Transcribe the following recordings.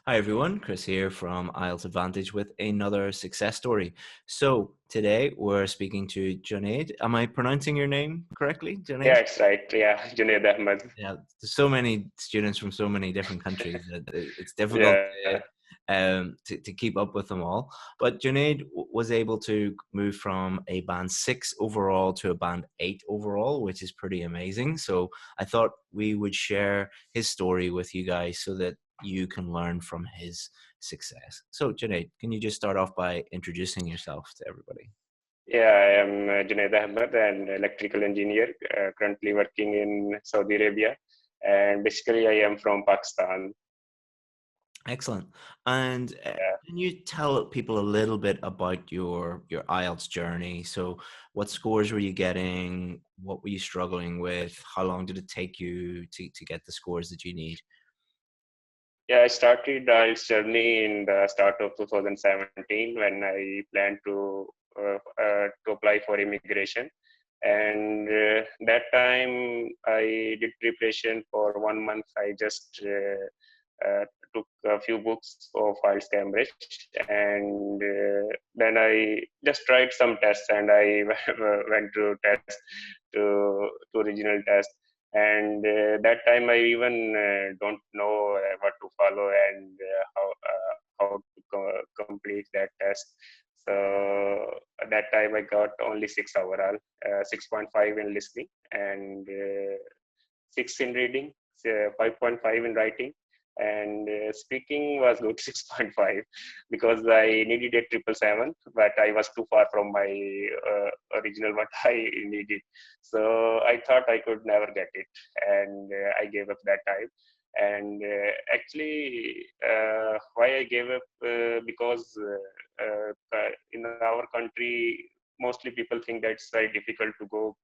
Hi everyone, Chris here from IELTS Advantage with another success story. So today we're speaking to Junaid. Am I pronouncing your name correctly, Yeah, Junaid? it's right. Yeah, Junaid Ahmed. Yeah, there's so many students from so many different countries that it's difficult Yeah, to keep up with them all. But Junaid was able to move from a band 6 overall to a band 8 overall, which is pretty amazing. So I thought we would share his story with you guys so that you can learn from his success. So Junaid, can you just start off by introducing yourself to everybody? yeah. I am Junaid Ahmed, an electrical engineer, currently working in Saudi Arabia, and basically I am from Pakistan. Excellent. And Yeah, can you tell people a little bit about your IELTS journey? So, what scores were you getting? What were you struggling with? How long did it take you to get the scores that you need? yeah. I started IELTS journey in the start of 2017 when I planned to apply for immigration. And that time I did preparation for 1 month. I just took a few books of IELTS Cambridge, and then I just tried some tests, and I went to test to regional test. And that time I even don't know what to follow and how to complete that test. So at that time I got only 6 overall, 6.5 in listening, and 6 in reading, 5.5 in writing, and speaking was good 6.5 because I needed a 777, but I was too far from my original what I needed. So I thought I could never get it, and I gave up that time. And actually, why I gave up because in our country, mostly people think that it's very difficult to go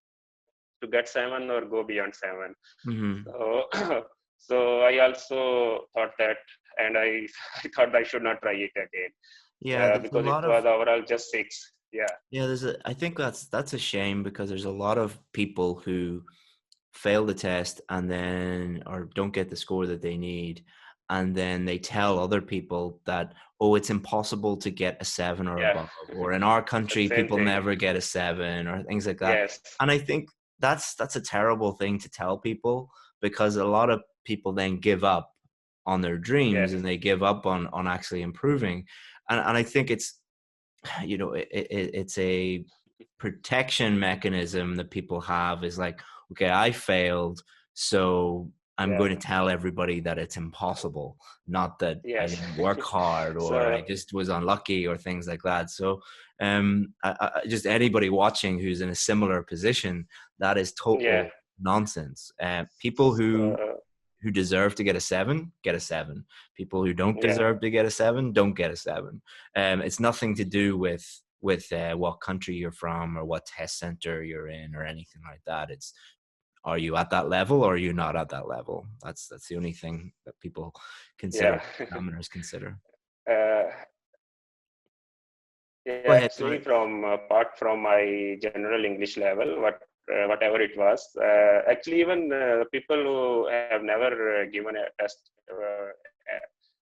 to get 7 or go beyond 7. Hmm. So, so I also thought that, and I, I thought I should not try it again Yeah, there's a because it lot was of overall just 6. Yeah, yeah. I think that's a shame because there's a lot of people who fail the test and then or don't get the score that they need, and then they tell other people that, oh, it's impossible to get a 7 or yeah, above, or in our country same people thing. never get a 7 or things like that. Yes, And I think that's a terrible thing to tell people, because a lot of people then give up on their dreams yes, and they give up on actually improving. And I think it's, it's a protection mechanism that people have, is like, okay, I failed, so I'm yeah, going to tell everybody that it's impossible, not that I yes. didn't work hard or So, I just was unlucky or things like that. So just anybody watching who's in a similar position, that is yeah, total nonsense. People so, who deserve to get a 7. People who don't yeah, deserve to get a 7 don't get a 7. It's nothing to do with what country you're from or what test center you're in or anything like that. It's, are you at that level or are you not at that level? That's the only thing that people consider, yeah. examiners consider. uh, Go Yeah, ahead, go actually, ahead. from apart from my general English level, whatever it was, actually even people who have never given a test,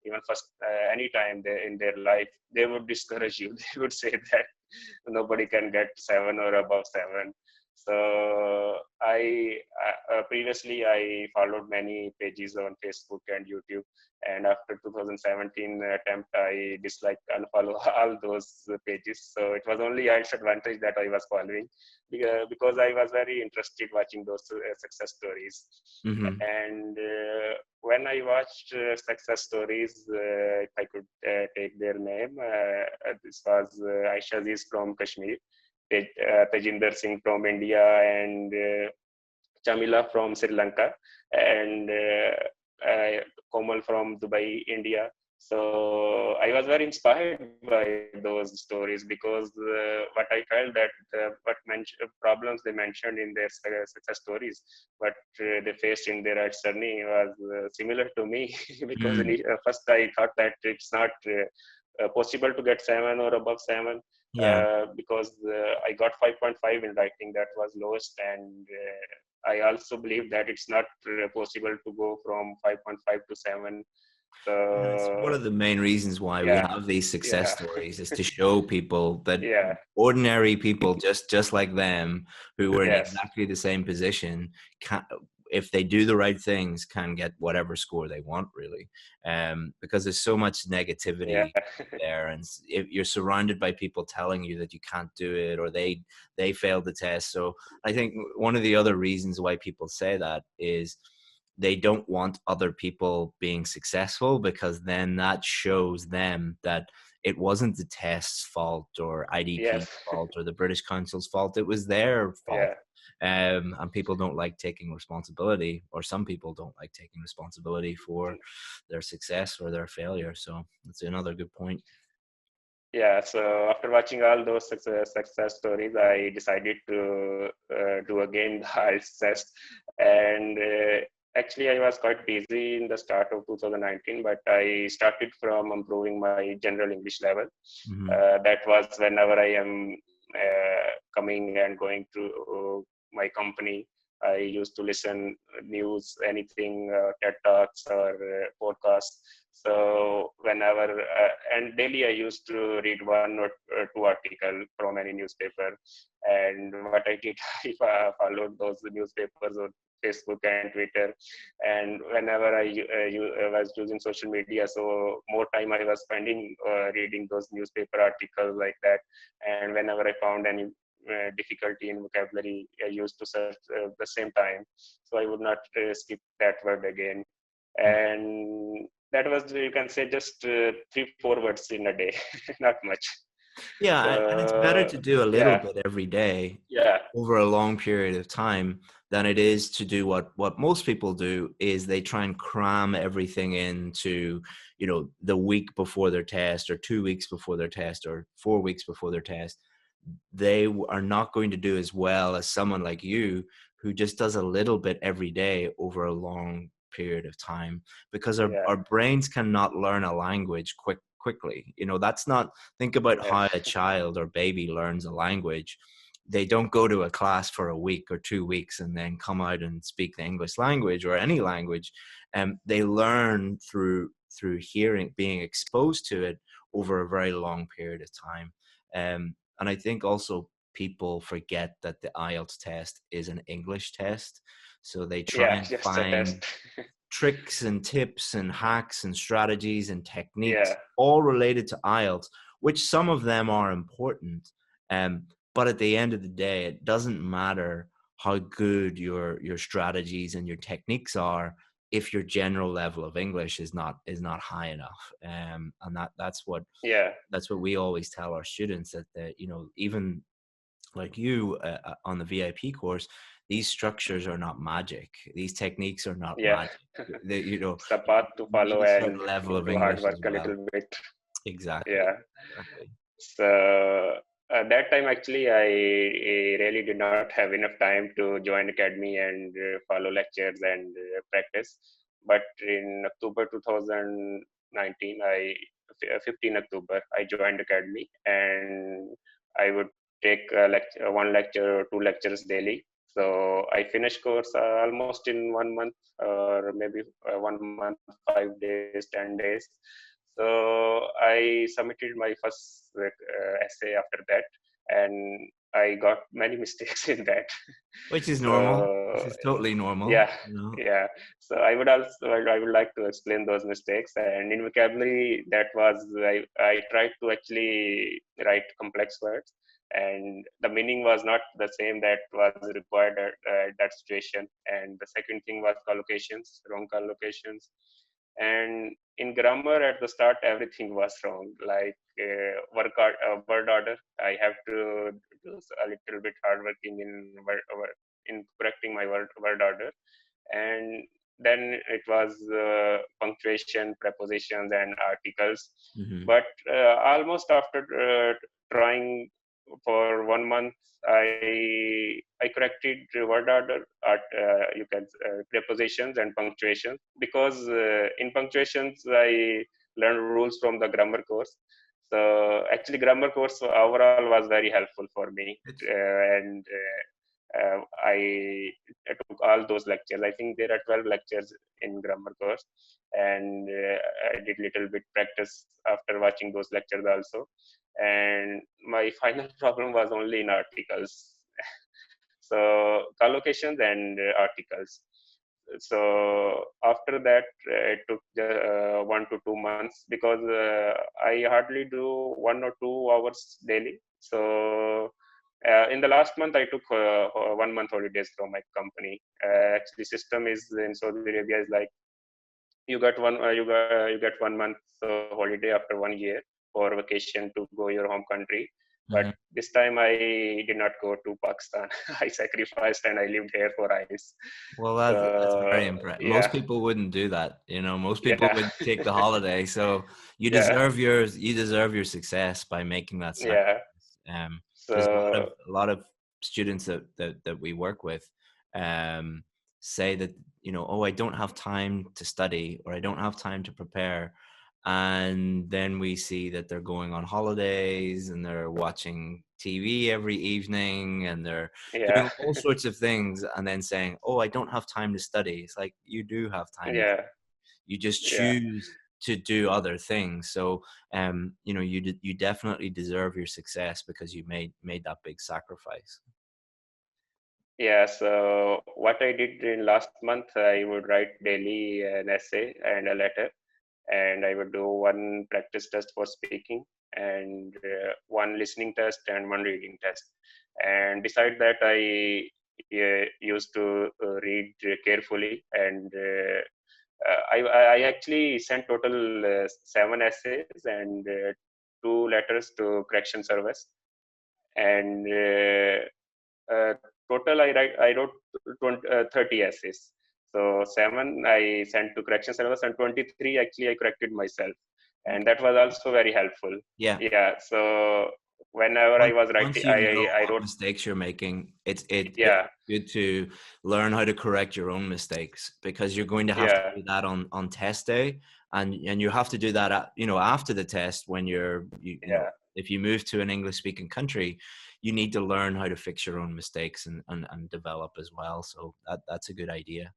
even first any time in their life, they would discourage you. They would say that nobody can get 7 or above 7. So previously I followed many pages on Facebook and YouTube, and after 2017 attempt I disliked unfollow all those pages. So it was only IELTS Advantage that I was following because I was very interested watching those success stories. Mm-hmm. And when I watched success stories, if I could take their name, this was Aisha Aziz from Kashmir, Tejinder Singh from India, and Chamila from Sri Lanka, and Komal from Dubai, India. So I was very inspired by those stories because what I felt that problems they mentioned in their success stories, what they faced in their journey was similar to me because Mm. first I thought that it's not possible to get 7 or above 7 Yeah. because I got 5.5 in writing, that was lowest, and I also believe that it's not possible to go from 5.5 to 7 Yeah, it's one So of the main reasons why we yeah, have these success yeah, stories is to show people that yeah, ordinary people just like them who were in yes, exactly the same position can, if they do the right things, can get whatever score they want, really. Because there's so much yeah, negativity there, and if you're surrounded by people telling you that you can't do it or they failed the test. So I think one of the other reasons why people say that is they don't want other people being successful, because then that shows them that it wasn't the test's fault or IDP's yes, fault or the British Council's fault. It was their fault. yeah. And people don't like taking responsibility, or some people don't like taking responsibility for their success or their failure. So that's another good point. Yeah, so after watching all those success stories, I decided to do again the IELTS test. And actually, I was quite busy in the start of 2019, but I started from improving my general English level. Mm-hmm. That was whenever I am coming and going to my company. I used to listen news, anything, TED Talks or podcasts. So whenever and daily, I used to read one or two article from any newspaper. And what I did, I followed those newspapers on Facebook and Twitter. And whenever I was using social media, so more time I was spending reading those newspaper articles like that. And whenever I found any difficulty in vocabulary, I used to search the same time. So I would not skip that word again. And that was, you can say, just 3-4 words in a day, not much. Yeah, and it's better So to do a little yeah, bit every day yeah, over a long period of time than it is to do what most people do, is they try and cram everything into, the week before their test or 2 weeks before their test or 4 weeks before their test. They are not going to do as well as someone like you who just does a little bit every day over a long period of time, because yeah, our brains cannot learn a language quickly. That's not, think about yeah, how a child or baby learns a language. They don't go to a class for a week or 2 weeks and then come out and speak the English language or any language. They learn through hearing, being exposed to it over a very long period of time. And I think also people forget that the IELTS test is an English test. So they try yeah, and just a find test. tricks and tips and hacks and strategies and techniques, Yeah, all related to IELTS, which some of them are important. Um, but at the end of the day, it doesn't matter how good your strategies and your techniques are if your general level of English is not high enough. And yeah, that's what we always tell our students, that even like you, on the VIP course, these structures are not magic. These techniques are not yeah. magic. They, It's a you path to need follow a and certain level of do hard English work as a well. little bit. Exactly. Yeah. Exactly. So at that time, actually, I really did not have enough time to join academy and follow lectures and practice. But in October 2019, 15 October, I joined academy, and I would take one lecture or two lectures daily. So I finished course almost in 1 month, or maybe 1 month, 5 days, 10 days. So I submitted my first essay after that, and I got many mistakes in that. Which is normal. So This is totally normal. yeah, yeah. So I would like to explain those mistakes. And in vocabulary, that was, I tried to actually write complex words, and the meaning was not the same that was required at that situation. And the second thing was collocations, wrong collocations. And in grammar, at the start, everything was wrong. Like word order, I have to do a little bit hard working in correcting my word order. And then it was punctuation, prepositions, and articles. Mm-hmm. But almost after trying for 1 month, I corrected word order, you can prepositions and punctuation, because in punctuations I learned rules from the grammar course. So actually, grammar course overall was very helpful for me, It's and I took all those lectures. I think there are 12 lectures in grammar course, and I did little bit practice after watching those lectures also. And my final problem was only in articles. So collocations and articles. So after that, it took 1 to 2 months, because I hardly do 1 or 2 hours daily. So in the last month, I took 1 month holidays from my company. Actually, system is in Saudi Arabia is like you get 1 month holiday after 1 year for vacation to go your home country. But Mhm. this time I did not go to Pakistan. I sacrificed and I lived here for IELTS. Well, that's very So impressive. Most yeah, people wouldn't do that. Most people yeah, would take the holiday. So you yeah, deserve yours. You deserve your success by making that yeah. sacrifice. Because So a lot of students that we work with, say that oh, I don't have time to study, or I don't have time to prepare, and then we see that they're going on holidays and they're watching TV every evening, and they're yeah, doing all sorts of things, and then saying, "Oh, I don't have time to study." It's like you do have time. yeah, You just yeah. choose to do other things. So, you definitely deserve your success because you made that big sacrifice. Yeah, so what I did in last month, I would write daily an essay and a letter, and I would do one practice test for speaking, and one listening test and one reading test. And beside that, I used to read carefully, and I actually sent total 7 essays and 2 letters to correction service, and total I wrote 30 essays. So 7 I sent to correction service, and 23 actually I corrected myself, and that was also very helpful. Yeah. Yeah, so whenever I once was once writing, you know I what wrote. mistakes you're making, it's Yeah, good to learn how to correct your own mistakes, because you're going to have to yeah, do that on test day, and you have to do that after the test, when yeah. if you move to an English speaking country, you need to learn how to fix your own mistakes, and develop as well. So that's a good idea.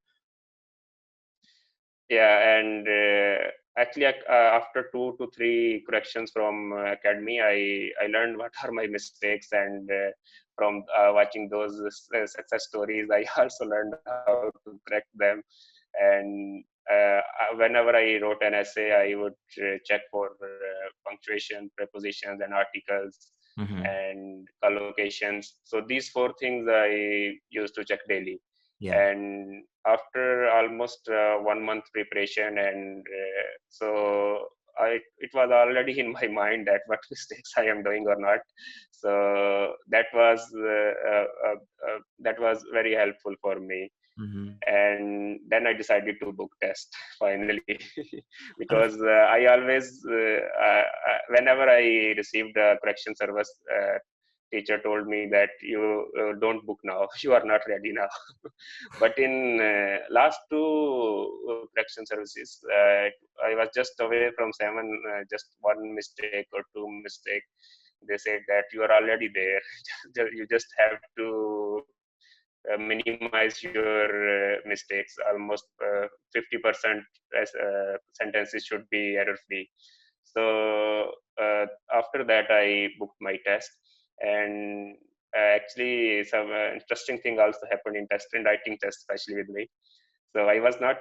Yeah, and actually, after 2 to 3 corrections from academy, I learned what are my mistakes, and from watching those success stories, I also learned how to correct them. And whenever I wrote an essay, I would check for punctuation, prepositions, and articles, Hmm. and collocations. So these 4 things I used to check daily. Yeah. And after almost 1 month preparation, and so it was already in my mind that what mistakes I am doing or not. So that was very helpful for me. Hmm. And then I decided to book test finally, And because I always whenever I received a correction service, teacher told me that you don't book now, you are not ready now. But in last two correction services, I was just away from 7, just one mistake or 2 mistake. They said that you are already there. You just have to minimize your mistakes. Almost 50% as sentences should be error free. So after that, I booked my test, and actually some interesting thing also happened in test and writing test, especially with me. So I was not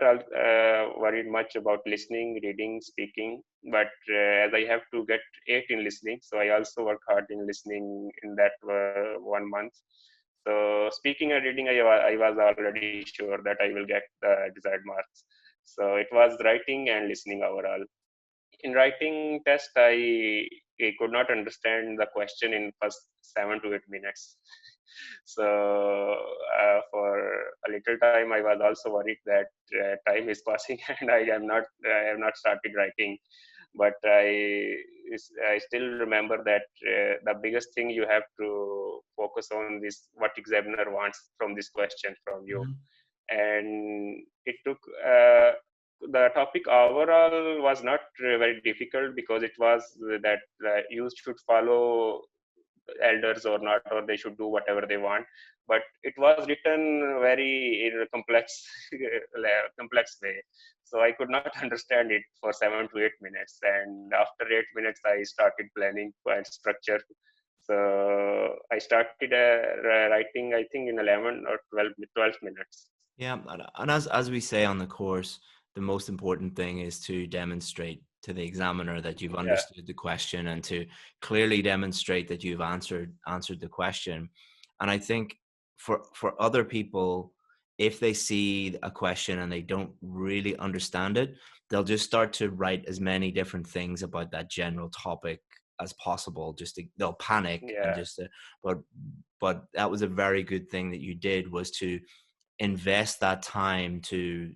worried much about listening, reading, speaking, but as I have to get 8 in listening, so I also work hard in listening in that 1 month. So speaking and reading, I was already sure that I will get the desired marks. So it was writing and listening overall. In writing test, I could not understand the question in first 7 to 8 minutes. So for a little time, I was also worried that time is passing and I have not started writing. But I still remember that the biggest thing you have to focus on is what examiner wants from this question from you. Mhm. And it took the topic overall was not very difficult, because it was that you should follow elders or not, or they should do whatever they want. But it was written very in a complex complex way, so I could not understand it for 7 to 8 minutes. And after 8 minutes, I started planning and structure. So I started writing, I think, in 11 or 12 minutes. Yeah, and as we say on the course, the most important thing is to demonstrate to the examiner that you've Yeah, understood the question and to clearly demonstrate that you've answered the question. And I think for other people, if they see a question and they don't really understand it, they'll just start to write as many different things about that general topic as possible. They'll panic and yeah, but but that was a very good thing that you did, was to invest that time to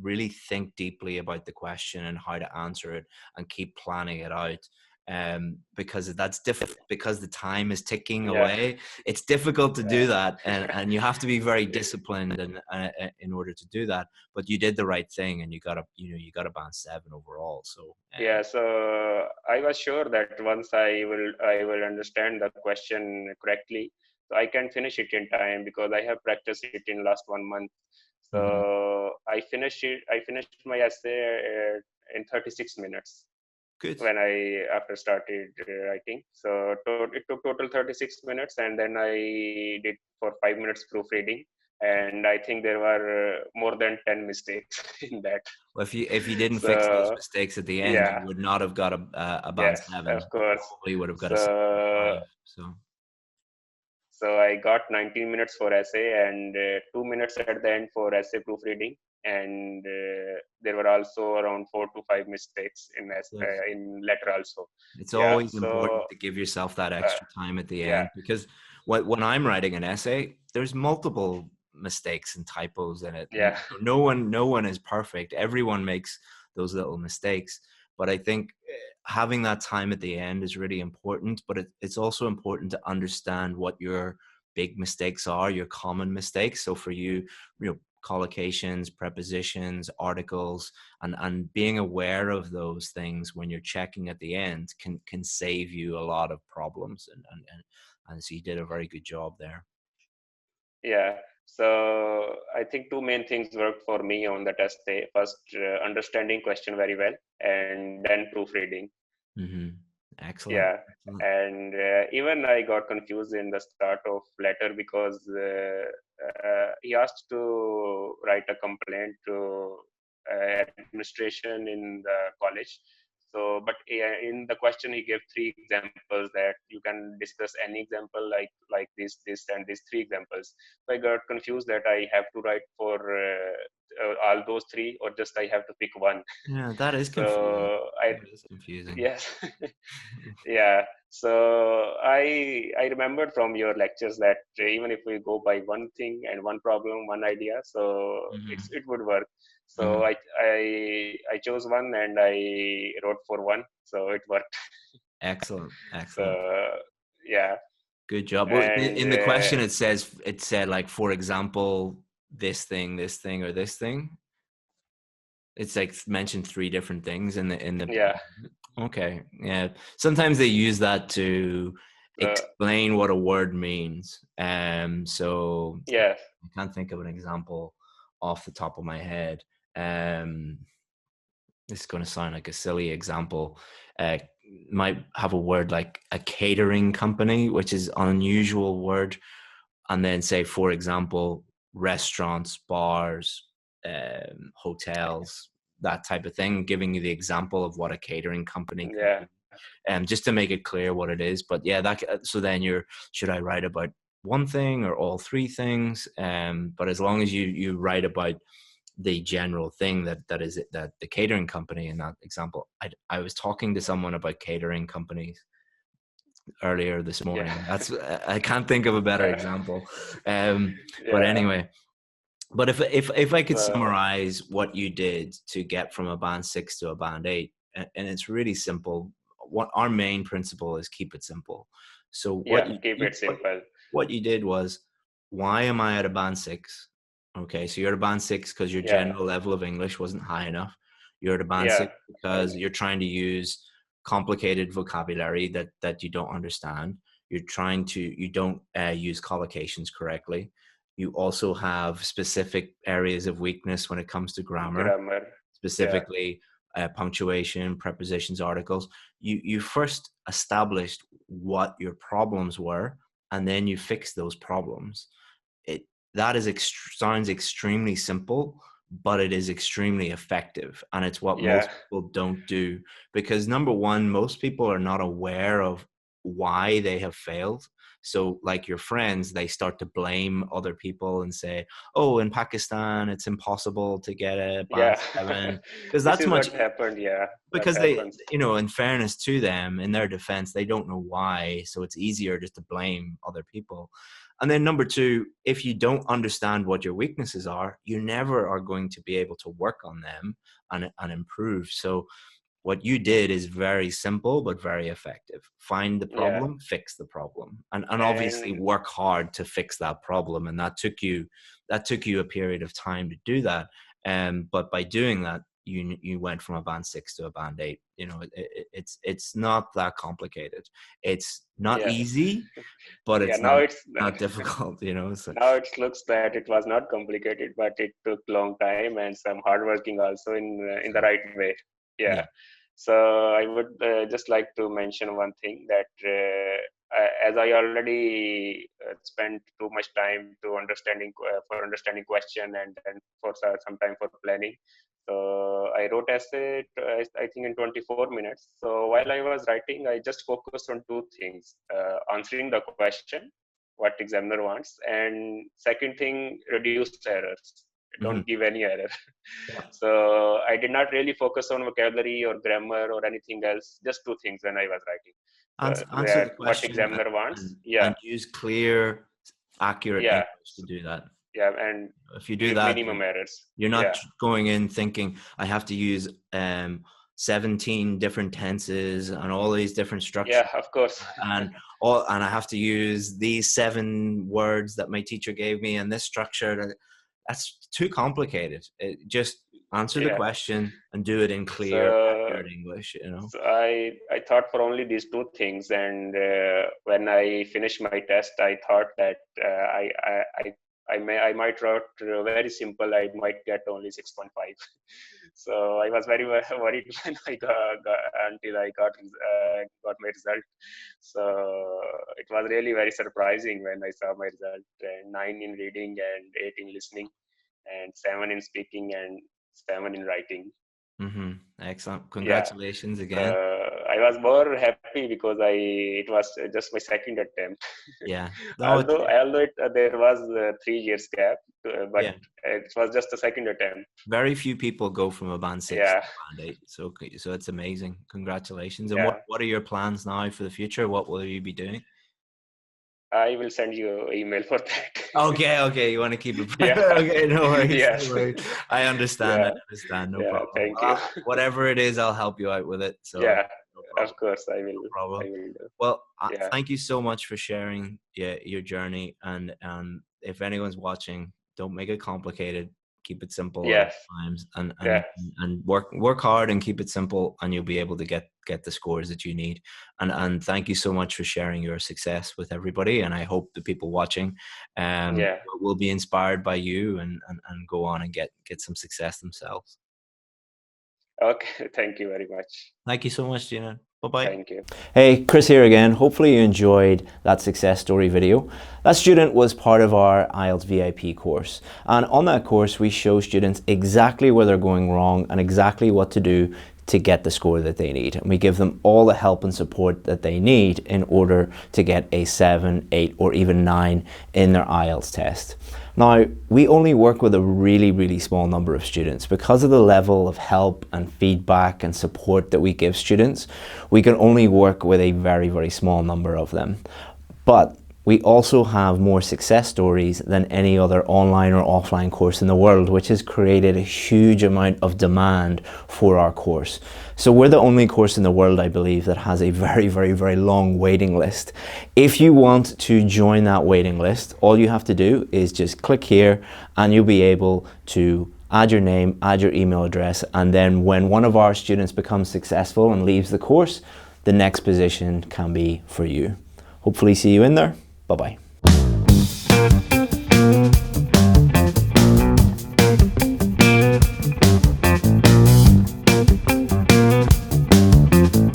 really think deeply about the question and how to answer it and keep planning it out. Because that's difficult, because the time is ticking yeah, away. It's difficult to do yeah. that, and you have to be very disciplined and in order to do that. But you did the right thing, and you got a band 7 overall. So Yeah, so I was sure that once I will understand the question correctly, so I can finish it in time because I have practiced it in last 1 month. mhm. So I finished it. I finished my essay in 36 minutes Good. when I after started writing. So it took total 36 minutes, and then I did for 5 minutes proofreading, and I think there were more than 10 mistakes in that. Well, if you didn't fix those So mistakes at the end, you yeah, would not have got a band yes, of 7. You course. probably would have got a So 7.5. So so I got 19 minutes for essay and 2 minutes at the end for essay proofreading, and there were also around 4 to 5 mistakes good. in letter also. It's Yeah. always important So to give yourself that uh, extra time at the yeah, end, because when I'm writing an essay, there's multiple mistakes and typos in it. yeah, No one is perfect. Everyone makes those little mistakes. But I think having that time at the end is really important. But it's also important to understand what your big mistakes are, your common mistakes. So for you, collocations, prepositions, articles, and being aware of those things when you're checking at the end can save you a lot of problems, and so you did a very good job there. yeah. So I think two main things worked for me on the test day. First, understanding question very well, and then proofreading. Hmm. Excellent. Yeah, Excellent. and even I got confused in the start of letter because he asked to write a complaint to administration in the college. So, but in the question he gave three examples that you can discuss any example like this, and these three examples. So I got confused that I have to write for all those three, or just I have to pick one. Yeah, that is confusing. So I That is confusing. yes. Yeah, so I remembered from your lectures that even if we go by one thing and one problem, one idea, so Hmm. it would work. So Hmm. I chose one and I wrote for one, so it worked. Excellent. Excellent. So yeah, Good job. Well, and in the question it said, like, for example, this thing, or this thing. It's like mentioned three different things in the. yeah, Okay, yeah. Sometimes they use that to so explain what a word means. So yeah, I can't think of an example off the top of my head. Um, this is going to sound like a silly example. Uh, might have a word like a catering company, which is an unusual word, and then say, for example, restaurants, bars, hotels, that type of thing, giving you the example of what a catering company could yeah, be, just to make it clear what it is. But yeah, so then should I write about one thing or all three things? But as long as you write about the general thing that is it, that the catering company in that example. I was talking to someone about catering companies earlier this yeah, morning. I can't think of a better yeah, example. But yeah. anyway, but if I could So summarize what you did to get from a band 6 to a band 8, and it's really simple. What our main principle is, keep it simple. So yeah, keep it simple. what you did was, why am I at a band 6? Okay, so you're at a band 6 because your Yeah, general level of English wasn't high enough. You're at a band yeah, 6 and because you're trying to use complicated vocabulary that you don't understand. you don't use collocations correctly. You also have specific areas of weakness when it comes to grammar, Grammar. Yeah. specifically punctuation, prepositions, articles. You first established what your problems were, and then you fix those problems. It that is sounds extremely simple, but it is extremely effective, and it's what Yeah. most people don't do, because number one, most people are not aware of why they have failed. So like your friends, they start to blame other people and say, oh, in Pakistan it's impossible to get a band Yeah. 7, because This that's is much, what happened. Yeah. That because they, happens. you know, in fairness to them, in their defense, they don't know why, so it's easier just to blame other people. And then number two, if you don't understand what your weaknesses are, you never are going to be able to work on them and improve. So what you did is very simple but very effective. Find the Yeah. problem, fix the problem, and obviously And work hard to fix that problem. And that took you a period of time to do that. But by doing that, you went from a band 6 to a band 8. You know, it's not that complicated. It's not yeah. easy, but Yeah. it's Now it's not difficult. You know, so now it looks that it was not complicated, but it took long time and some hard working also in the right way. Yeah. yeah. So I would just like to mention one thing that as I already spent too much time to for understanding question and then for some time for planning. So I wrote essay, I think in 24 minutes. So while I was writing, I just focused on two things: answering the question, what examiner wants, and second thing, reduce errors. Don't Hmm. give any error. Yeah. So I did not really focus on vocabulary or grammar or anything else, just two things when I was writing. Answer the What question, examiner wants. and Yeah. use clear, accurate Yeah. English to do that. Yeah. And If you do leave that, minimum errors. you're Yeah. not going in thinking I have to use 17 different tenses and all these different structures, Yeah, of course. and I have to use these 7 words that my teacher gave me and this structure. That's too complicated. Just answer the Yeah. question and do it in clear, So accurate English. You know. So I thought for only these two things, and when I finished my test, I thought that I might write very simple. I might get only 6.5. So I was very worried when I got until I got my result. So it was really very surprising when I saw my result: 9 in reading and 8 in listening, and 7 in speaking and 7 in writing. Mm-hmm. Excellent. Yeah. Congratulations So again. I was more happy because it was just my second attempt. Yeah. No, Although there was 3 years gap, but yeah. it was just a second attempt. Very few people go from a band 6 to Yeah. a band 8. So it's amazing. Congratulations. And Yeah. what are your plans now for the future? What will you be doing? I will send you email for that. Okay. You want to keep it Yeah. private? Okay, no worries. No Yes. worries. I understand. I Yeah. understand. No Yeah. problem. Thank you. Whatever it is, I'll help you out with it. So Yeah. no Of problem. course, No problem. I will do. Well, Yeah. thank you so much for sharing your journey. And if anyone's watching, don't make it complicated. Keep it simple at all Yes. times, Yeah. and work hard and keep it simple, and you'll be able to get the scores that you need. And thank you so much for sharing your success with everybody. And I hope the people watching Yeah. will be inspired by you and go on and get some success themselves. Okay. Thank you very much. Thank you so much, Gina. Bye bye. Thank you. Hey, Chris here again. Hopefully you enjoyed that success story video. That student was part of our IELTS VIP course. And on that course, we show students exactly where they're going wrong and exactly what to do to get the score that they need. And we give them all the help and support that they need in order to get a 7, 8, or even 9 in their IELTS test. Now, we only work with a really small number of students. Because of the level of help and feedback and support that we give students, we can only work with a very small number of them. But we also have more success stories than any other online or offline course in the world, which has created a huge amount of demand for our course. So we're the only course in the world, I believe, that has a very long waiting list. If you want to join that waiting list, all you have to do is just click here and you'll be able to add your name, add your email address, and then when one of our students becomes successful and leaves the course, the next position can be for you. Hopefully see you in there. Bye-bye.